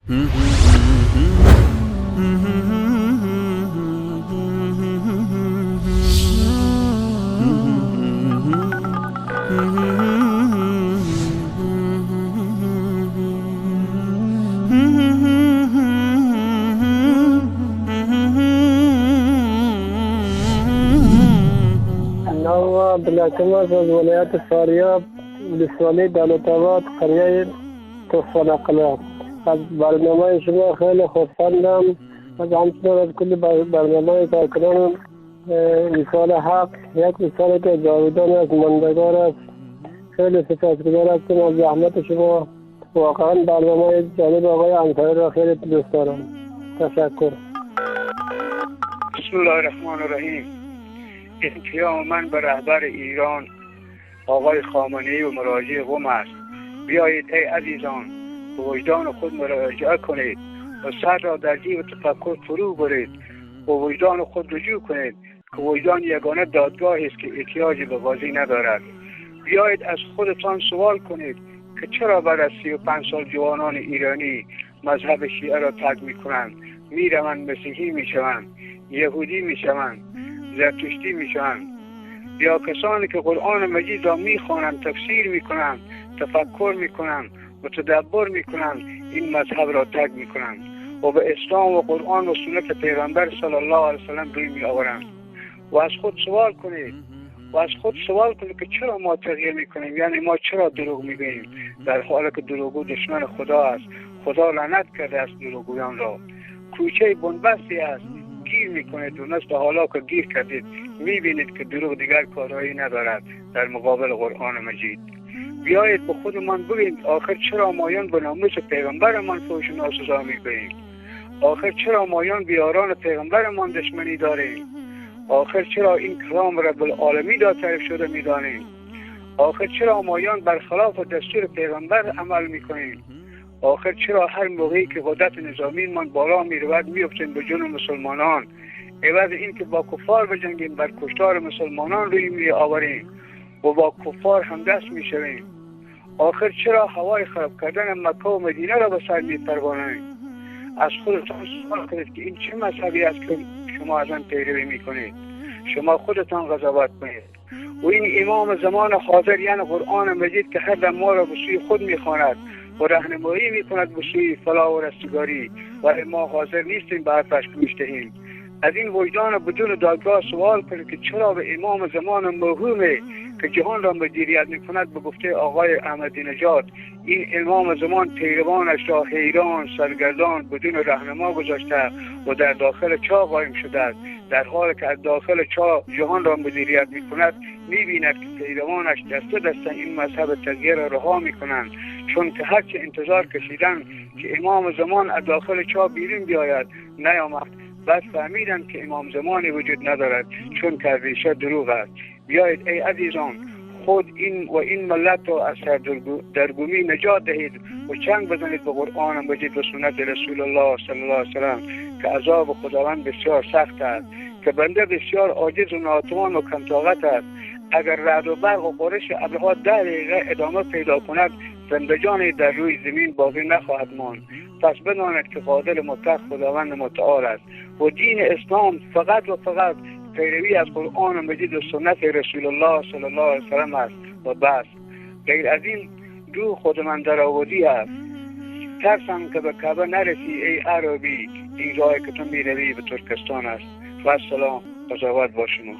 نام بلاکماز از ولایت فاریاب، 20 ساله دولت‌آباد، قریه توفانقله. از برنامه شما خیلی خوشحالم. از همچنین از کل برنامه کارکنان وصال حق، یک مثال که جاودان است، ماندگار است. خیلی سپاسگزار هستم از زحمت شما. واقعا برنامه جالب آقای انصاری را خیلی دوست دارم. تشکر. بسم الله الرحمن الرحیم. این پیام من به رهبر ایران آقای خامنه‌ای و مراجع قم است. بیایید ای عزیزان، به وجدان خود مراجعه کنید و سر را در جیب تفکر فرو برید و وجدان خود رجوع کنید که وجدان یگانه دادگاهی است که احتیاجی به قاضی ندارد. بیایید از خودتان سوال کنید که چرا بعد از 35 سال جوانان ایرانی مذهب شیعه را ترک می‌کنند، میروند مسیحی میشوند، یهودی میشوند، زرتشتی میشوند، یا کسانی که قرآن مجید را میخوانند، تفسیر میکنند، تفکر میکنند و تدبر میکنند، این مذهب را ترک میکنند و به اسلام و قرآن و سنت پیغمبر صلی الله علیه وسلم روی میآورند. و از خود سوال کنید که چرا ما تغییر میکنیم، یعنی ما چرا دروغ میگوییم در حالی که دروغگو دشمن خدا است. خدا لعنت کرده است دروغگویان را. کوچه بنبستی است، گیر میکنید و نصف حالا که گیر کردید میبینید که دروغ دیگر کارایی ندارد در مقابل قرآن مجید. بیایید به خودمان بگوییم آخر چرا مایان به ناموس پیغمبرمان فحش و ناسزا میگوییم؟ آخر چرا مایان بیاران پیغمبرمان دشمنی داریم؟ آخر چرا این کلام رب العالمین را تعریف شده میدانیم؟ آخر چرا مایان برخلاف دستور پیغمبر عمل میکنیم؟ آخر چرا هر موقعی که قدرت نظامی من بالا میرود میفتیم به جون مسلمانان، عوض این که با کفار بجنگیم بر کشتار مسلمانان روی می آوریم و با کفار همدست میشویم؟ آخر چرا هوای خراب کردن مکه و مدینه را به سر میپروانیم؟ از خودتان سوال کنید که این چه مذهبی است که شما از آن پیروی میکنید؟ شما خودتان قضاوت کنید. و این امام زمان حاضر یعنی قرآن مجید که هر دم ما را به سوی خود میخواند و راهنمایی میکند به سوی فلاح و رستگاری، ولی ما حاضر نیستیم به حرفش گوش دهیم. از این وجدان بدون دادگاه سوال کنید که چرا به امام زمان موهومه که جهان را مدیریت میکند به گفته آقای احمدی نژاد، این امام زمان پیروانش را حیران سرگردان بدون راهنما گذاشته و در داخل چاه قایم شده است، در حالی که از داخل چاه جهان را مدیریت میکند میبیند که پیروانش دسته دسته این مذهب تغییر را رها میکنند، چون که هرچه انتظار کشیدن که امام زمان از داخل چاه بیرون بیاید نیامد. بعد فهمیدن که امام زمانی وجود ندارد، چون که ریشه دروغ است. بیایید ای عزیزان، خود این ملت را از سردرگمی نجات دهید و چنگ بزنید به قرآن مجید و سنت رسول الله صلی الله علیه وسلم که عذاب خداوند بسیار سخت است، که بنده بسیار عاجز و ناتوان و کم طاقت است. اگر رعد و برق و غرش ابرها 10 دقیقه ادامه پیدا کند، زندگانی در روی زمین باقی نخواهد ماند. پس بدانید که قادر مطلق خداوند متعال است و دین اسلام فقط و فقط پیروی از قرآن مجید و سنت رسول الله صلی الله علیه وسلم است و بس. غیر از این دو خود من در آوردی است. ترسم که به کعبه نرسی ای عربی، این راهی که تو میروی به ترکستان است. و السلام، قضاوت با شما.